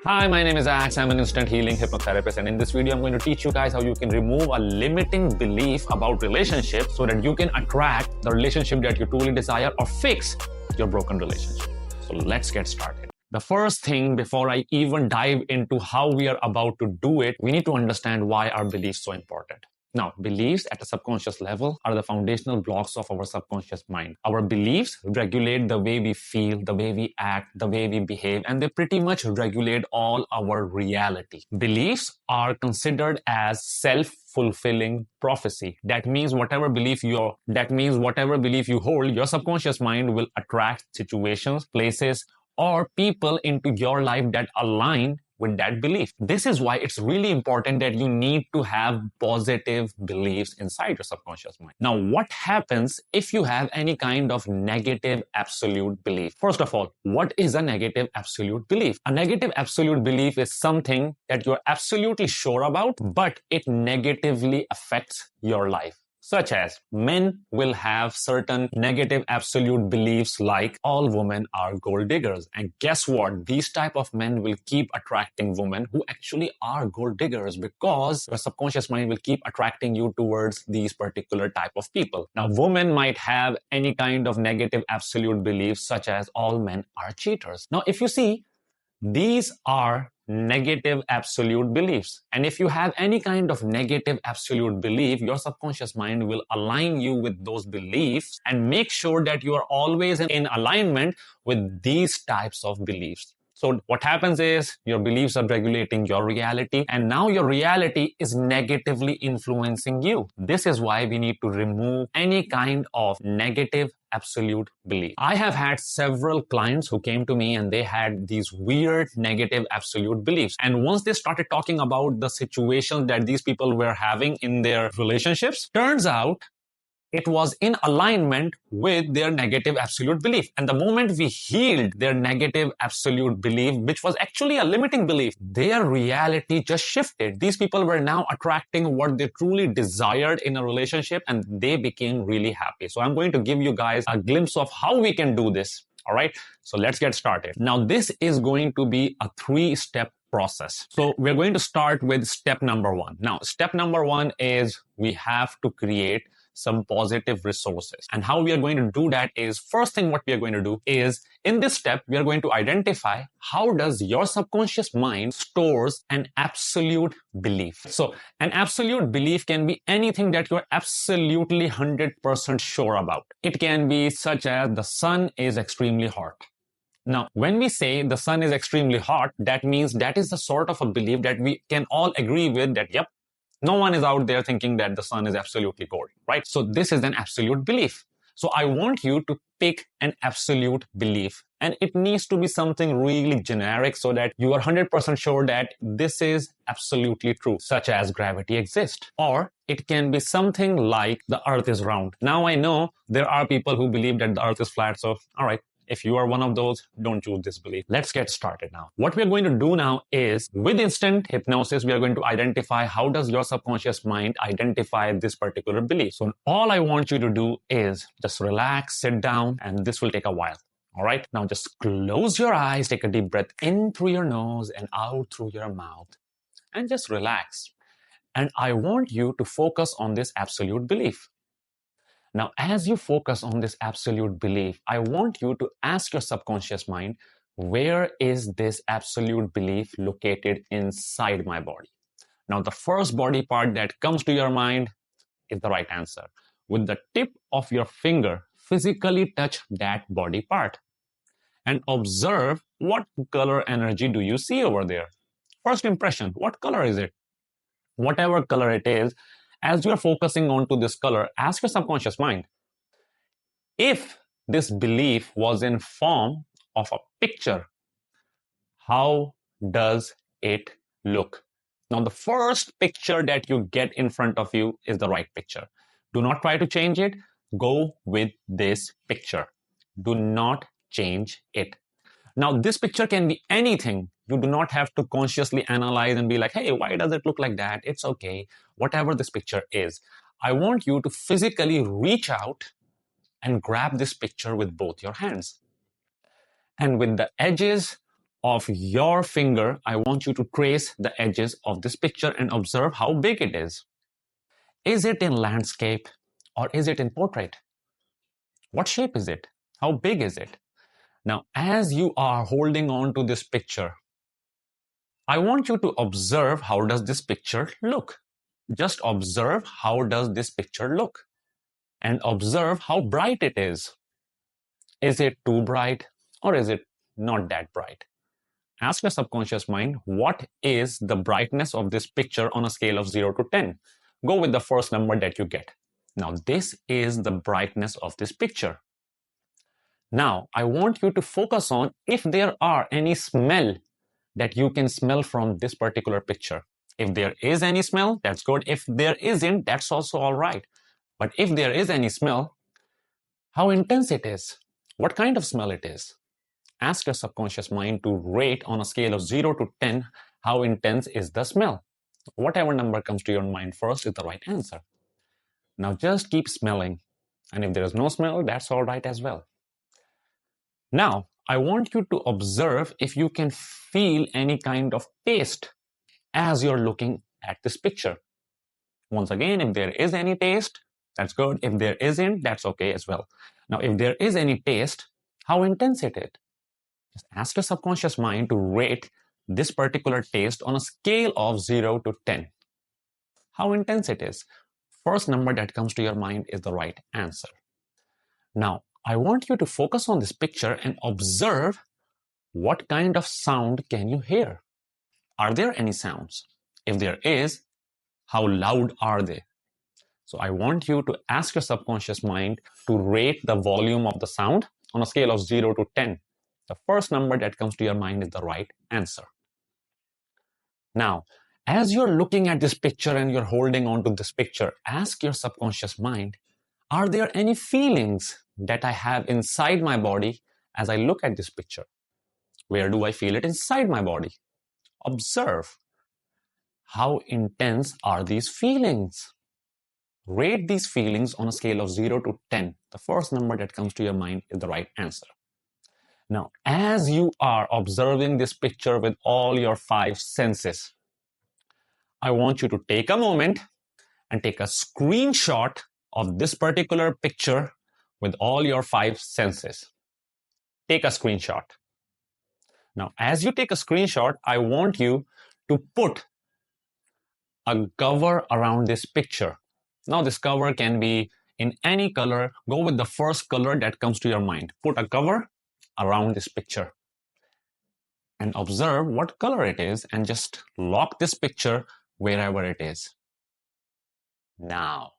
Hi, my name is Ax. I'm an instant healing hypnotherapist, and in this video, I'm going to teach you guys how you can remove a limiting belief about relationships so that you can attract the relationship that you truly desire or fix your broken relationship. So let's get started. The first thing, before I even dive into how we are about to do it, we need to understand why are beliefs so important. Now, beliefs at a subconscious level are the foundational blocks of our subconscious mind. Our beliefs regulate the way we feel, the way we act, the way we behave, and they pretty much regulate all our reality. Beliefs are considered as self-fulfilling prophecy. That means whatever belief you hold, your subconscious mind will attract situations, places, or people into your life that align with that belief. This is why it's really important that you need to have positive beliefs inside your subconscious mind. Now, what happens if you have any kind of negative absolute belief? First of all, what is a negative absolute belief? A negative absolute belief is something that you're absolutely sure about, but it negatively affects your life. Such as men will have certain negative absolute beliefs like all women are gold diggers. And guess what? These type of men will keep attracting women who actually are gold diggers because your subconscious mind will keep attracting you towards these particular type of people. Now, women might have any kind of negative absolute beliefs such as all men are cheaters. Now, if you see, these are negative absolute beliefs. And if you have any kind of negative absolute belief, your subconscious mind will align you with those beliefs and make sure that you are always in alignment with these types of beliefs. So what happens is your beliefs are regulating your reality, and now your reality is negatively influencing you. This is why we need to remove any kind of negative absolute belief. I have had several clients who came to me and they had these weird negative absolute beliefs. And once they started talking about the situations that these people were having in their relationships, turns out it was in alignment with their negative absolute belief. And the moment we healed their negative absolute belief, which was actually a limiting belief, their reality just shifted. These people were now attracting what they truly desired in a relationship, and they became really happy. So I'm going to give you guys a glimpse of how we can do this. All right, so let's get started. Now, this is going to be a 3-step process. So we're going to start with step number 1. Now, step number 1 is we have to create some positive resources. And how we are going to do that is, first thing what we are going to do is, in this step, we are going to identify how does your subconscious mind stores an absolute belief. So an absolute belief can be anything that you're absolutely 100% sure about. It can be such as the sun is extremely hot. Now, when we say the sun is extremely hot, that means that is the sort of a belief that we can all agree with that, yep, no one is out there thinking that the sun is absolutely cold, right? So this is an absolute belief. So I want you to pick an absolute belief, and it needs to be something really generic so that you are 100% sure that this is absolutely true, such as gravity exists. Or it can be something like the earth is round. Now I know there are people who believe that the earth is flat, so all right, if you are one of those, don't choose this belief. Let's get started now. What we're going to do now is, with instant hypnosis, we are going to identify how does your subconscious mind identify this particular belief. So all I want you to do is just relax, sit down, and this will take a while. All right, now just close your eyes, take a deep breath in through your nose and out through your mouth, and just relax. And I want you to focus on this absolute belief. Now, as you focus on this absolute belief, I want you to ask your subconscious mind, where is this absolute belief located inside my body? Now, the first body part that comes to your mind is the right answer. With the tip of your finger, physically touch that body part and observe what color energy do you see over there. First impression, what color is it? Whatever color it is, as you're focusing onto this color, ask your subconscious mind, if this belief was in form of a picture, how does it look? Now, the first picture that you get in front of you is the right picture. Do not try to change it. Go with this picture. Do not change it. Now, this picture can be anything. You do not have to consciously analyze and be like, hey, why does it look like that? It's okay. Whatever this picture is, I want you to physically reach out and grab this picture with both your hands. And with the edges of your finger, I want you to trace the edges of this picture and observe how big it is. Is it in landscape or is it in portrait? What shape is it? How big is it? Now, as you are holding on to this picture, I want you to observe how does this picture look. Just observe how does this picture look and observe how bright it is. Is it too bright or is it not that bright? Ask your subconscious mind, what is the brightness of this picture on a scale of 0 to 10? Go with the first number that you get. Now, this is the brightness of this picture. Now, I want you to focus on if there are any smell that you can smell from this particular picture. If there is any smell, that's good. If there isn't, that's also all right. But if there is any smell, how intense it is, what kind of smell it is. Ask your subconscious mind to rate on a scale of 0 to 10 how intense is the smell. Whatever number comes to your mind first is the right answer. Now just keep smelling. And if there is no smell, that's all right as well. Now, I want you to observe if you can feel any kind of taste as you're looking at this picture. Once again, if there is any taste, that's good. If there isn't, that's okay as well. Now, if there is any taste, how intense it is? Just ask your subconscious mind to rate this particular taste on a scale of 0 to 10. How intense it is. First number that comes to your mind is the right answer. Now, I want you to focus on this picture and observe what kind of sound can you hear. Are there any sounds? If there is, how loud are they? So I want you to ask your subconscious mind to rate the volume of the sound on a scale of 0 to 10. The first number that comes to your mind is the right answer. Now, as you're looking at this picture and you're holding on to this picture, ask your subconscious mind, are there any feelings that I have inside my body as I look at this picture? Where do I feel it inside my body? Observe. How intense are these feelings? Rate these feelings on a scale of 0 to 10. The first number that comes to your mind is the right answer. Now, as you are observing this picture with all your 5 senses, I want you to take a moment and take a screenshot of this particular picture with all your 5 senses. Take a screenshot. Now, as you take a screenshot, I want you to put a cover around this picture. Now, this cover can be in any color. Go with the first color that comes to your mind. Put a cover around this picture and observe what color it is and just lock this picture wherever it is. Now,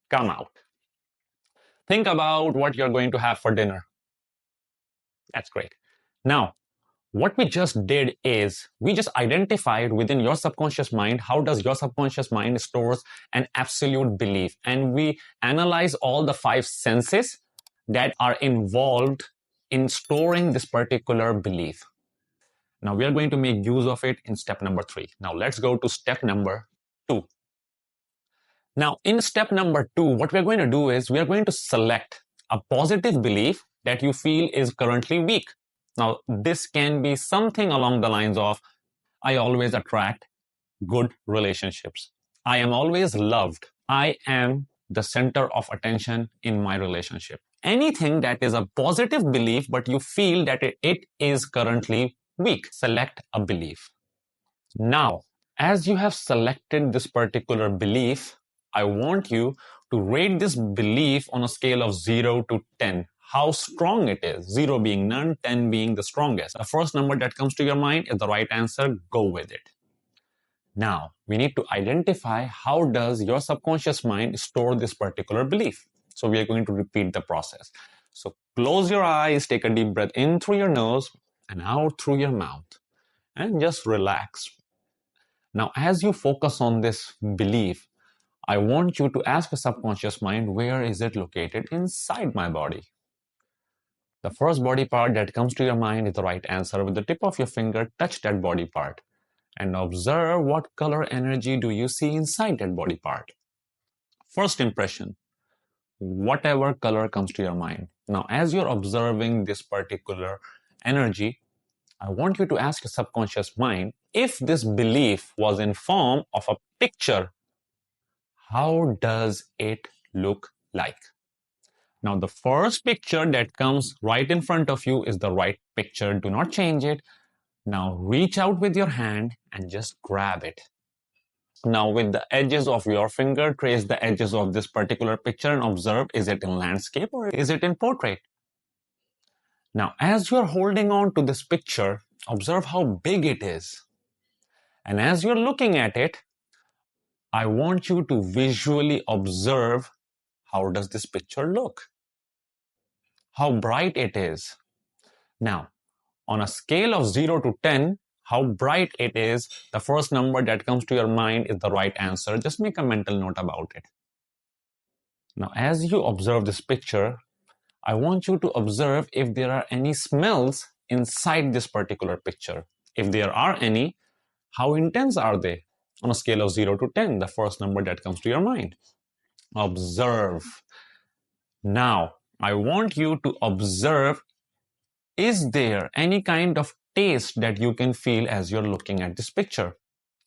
come out. Think about what you're going to have for dinner. That's great. Now, what we just did is we just identified within your subconscious mind how does your subconscious mind stores an absolute belief, and we analyze all the 5 senses that are involved in storing this particular belief. Now we are going to make use of it in step number 3. Now let's go to step number 2. Now in step number 2, what we're going to do is we are going to select a positive belief that you feel is currently weak. Now, this can be something along the lines of, I always attract good relationships. I am always loved. I am the center of attention in my relationship. Anything that is a positive belief, but you feel that it is currently weak, select a belief. Now, as you have selected this particular belief, I want you to rate this belief on a scale of 0 to 10. How strong it is. 0 being none, 10 being the strongest. The first number that comes to your mind is the right answer. Go with it. Now, we need to identify how does your subconscious mind store this particular belief. So we are going to repeat the process. So close your eyes, take a deep breath in through your nose and out through your mouth. And just relax. Now, as you focus on this belief, I want you to ask the subconscious mind, where is it located inside my body? The first body part that comes to your mind is the right answer. With the tip of your finger, touch that body part and observe what color energy do you see inside that body part. First impression, whatever color comes to your mind. Now, as you're observing this particular energy, I want you to ask your subconscious mind, if this belief was in form of a picture, how does it look like? Now, the first picture that comes right in front of you is the right picture. Do not change it. Now, reach out with your hand and just grab it. Now, with the edges of your finger, trace the edges of this particular picture and observe, is it in landscape or is it in portrait? Now, as you're holding on to this picture, observe how big it is. And as you're looking at it, I want you to visually observe, how does this picture look? How bright it is. Now, on a scale of 0 to 10, how bright it is, the first number that comes to your mind is the right answer. Just make a mental note about it. Now, as you observe this picture, I want you to observe if there are any smells inside this particular picture. If there are any, how intense are they? On a scale of 0 to 10, the first number that comes to your mind. Observe. Now, I want you to observe, is there any kind of taste that you can feel as you're looking at this picture?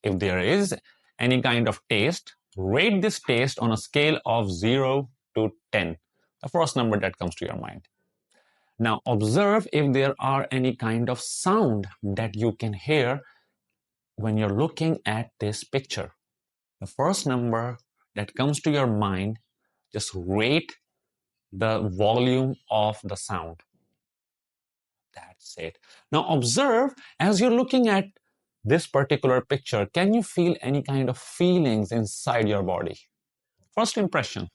If there is any kind of taste, rate this taste on a scale of 0 to 10, the first number that comes to your mind. Now observe if there are any kind of sound that you can hear when you're looking at this picture. The first number that comes to your mind, just rate the volume of the sound. That's it. Now observe, as you're looking at this particular picture, can you feel any kind of feelings inside your body? First impression.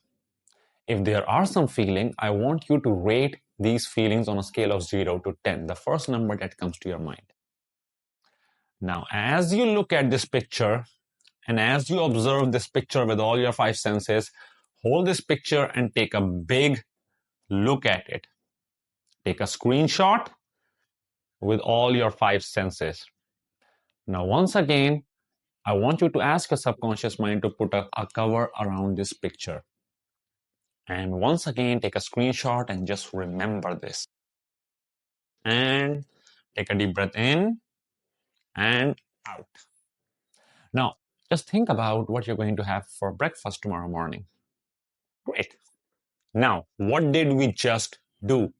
If there are some feeling, I want you to rate these feelings on a scale of 0 to 10, the first number that comes to your mind. Now, as you look at this picture, and as you observe this picture with all your 5 senses, hold this picture and take a big look at it. Take a screenshot with all your 5 senses. Now, once again, I want you to ask your subconscious mind to put a cover around this picture. And once again, take a screenshot and just remember this. And take a deep breath in and out. Now, just think about what you're going to have for breakfast tomorrow morning. Great. Now, what did we just do?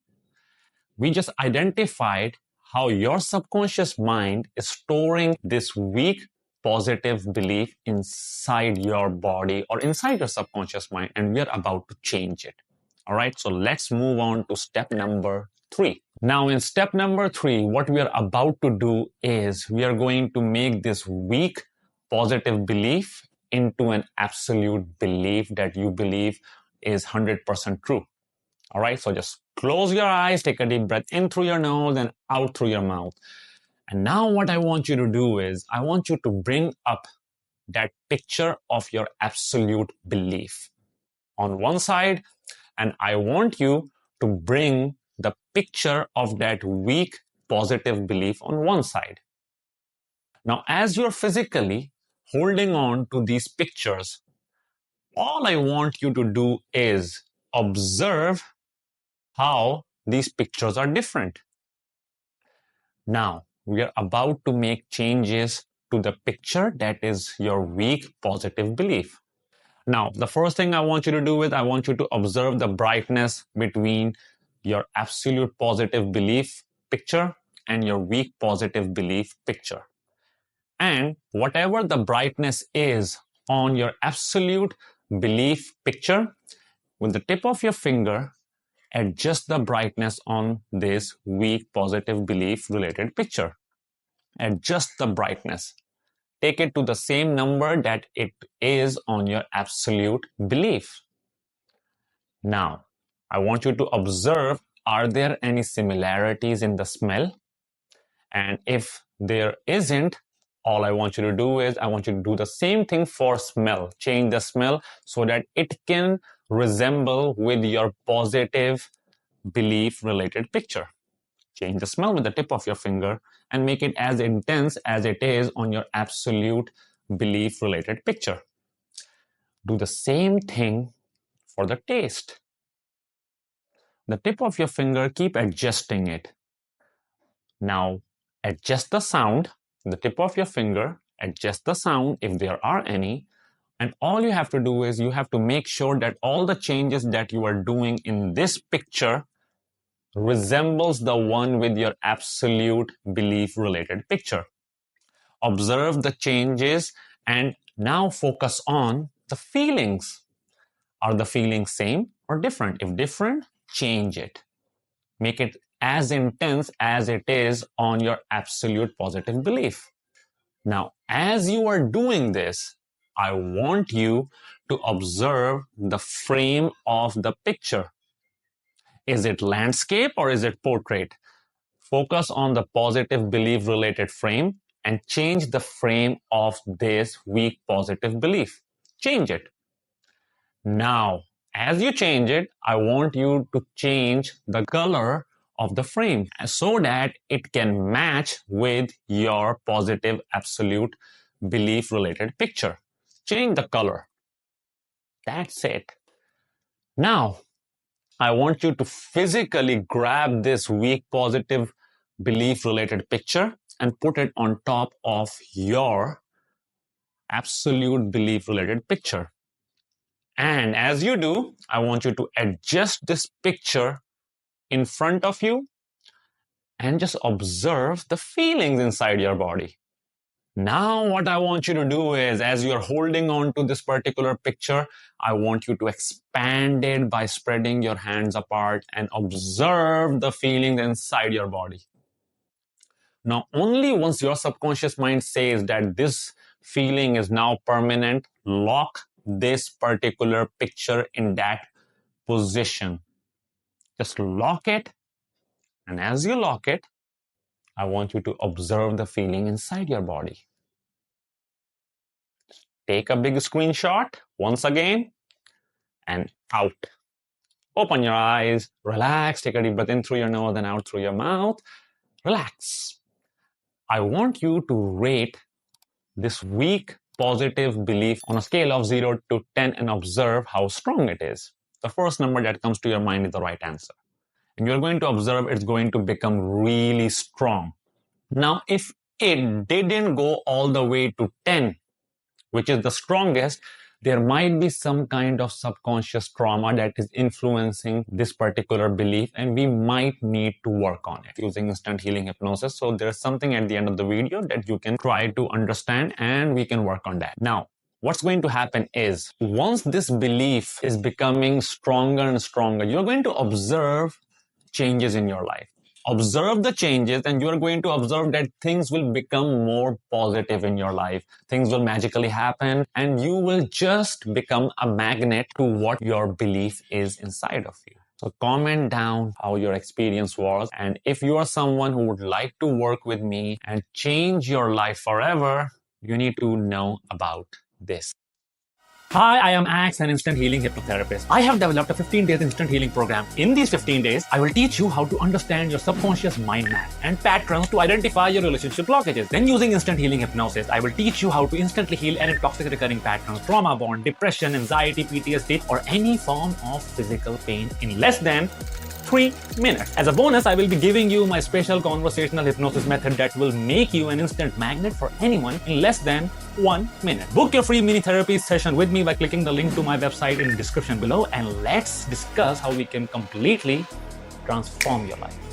We just identified how your subconscious mind is storing this weak positive belief inside your body or inside your subconscious mind, and we are about to change it. All right, so let's move on to step number 3. Now, in step number 3, what we are about to do is we are going to make this weak positive belief into an absolute belief that you believe is 100% true. All right, so just close your eyes, take a deep breath in through your nose and out through your mouth. And now what I want you to do is I want you to bring up that picture of your absolute belief on one side, and I want you to bring the picture of that weak positive belief on one side. Now, as you're physically holding on to these pictures, all I want you to do is observe how these pictures are different. Now, we are about to make changes to the picture that is your weak positive belief. Now, the first thing I want you to do is I want you to observe the brightness between your absolute positive belief picture and your weak positive belief picture. And whatever the brightness is on your absolute belief picture, with the tip of your finger, adjust the brightness on this weak positive belief related picture. Adjust the brightness. Take it to the same number that it is on your absolute belief. Now, I want you to observe, are there any similarities in the smell? And if there isn't, all I want you to do is I want you to do the same thing for smell. Change the smell so that it can resemble with your positive belief related picture. Change the smell with the tip of your finger and make it as intense as it is on your absolute belief related picture. Do the same thing for the taste. The tip of your finger, keep adjusting it. Now, adjust the sound, the tip of your finger, adjust the sound if there are any, and all you have to do is you have to make sure that all the changes that you are doing in this picture resembles the one with your absolute belief related picture. Observe the changes and now focus on the feelings. Are the feelings same or different? If different, change it. Make it as intense as it is on your absolute positive belief. Now, as you are doing this, I want you to observe the frame of the picture. Is it landscape or is it portrait? Focus on the positive belief related frame and change the frame of this weak positive belief. Change it. Now, as you change it, I want you to change the color of the frame so that it can match with your positive absolute belief related picture. Change the color. That's it. Now, I want you to physically grab this weak positive belief related picture and put it on top of your absolute belief related picture. And as you do, I want you to adjust this picture in front of you and just observe the feelings inside your body. Now, what I want you to do is, as you're holding on to this particular picture, I want you to expand it by spreading your hands apart and observe the feelings inside your body. Now, only once your subconscious mind says that this feeling is now permanent, lock this particular picture in that position. Just lock it. And as you lock it, I want you to observe the feeling inside your body. Take a big screenshot once again and out. Open your eyes, relax, take a deep breath in through your nose and out through your mouth. Relax. I want you to rate this weak positive belief on a scale of 0 to 10 and observe how strong it is. The first number that comes to your mind is the right answer. And you're going to observe it's going to become really strong. Now, if it didn't go all the way to 10, which is the strongest, there might be some kind of subconscious trauma that is influencing this particular belief, and we might need to work on it using instant healing hypnosis. So there's something at the end of the video that you can try to understand, and we can work on that. Now, what's going to happen is once this belief is becoming stronger and stronger, you're going to observe changes in your life. Observe the changes and you're going to observe that things will become more positive in your life. Things will magically happen and you will just become a magnet to what your belief is inside of you. So comment down how your experience was, and if you are someone who would like to work with me and change your life forever, you need to know about this. Hi, I am Axe, an instant healing hypnotherapist. I have developed a 15-day instant healing program. In these 15 days, I will teach you how to understand your subconscious mind map and patterns to identify your relationship blockages. Then using instant healing hypnosis, I will teach you how to instantly heal any toxic recurring patterns, trauma-born, depression, anxiety, PTSD, or any form of physical pain in less than 3 minutes. As a bonus, I will be giving you my special conversational hypnosis method that will make you an instant magnet for anyone in less than 1 minute. Book your free mini therapy session with me by clicking the link to my website in the description below, and let's discuss how we can completely transform your life.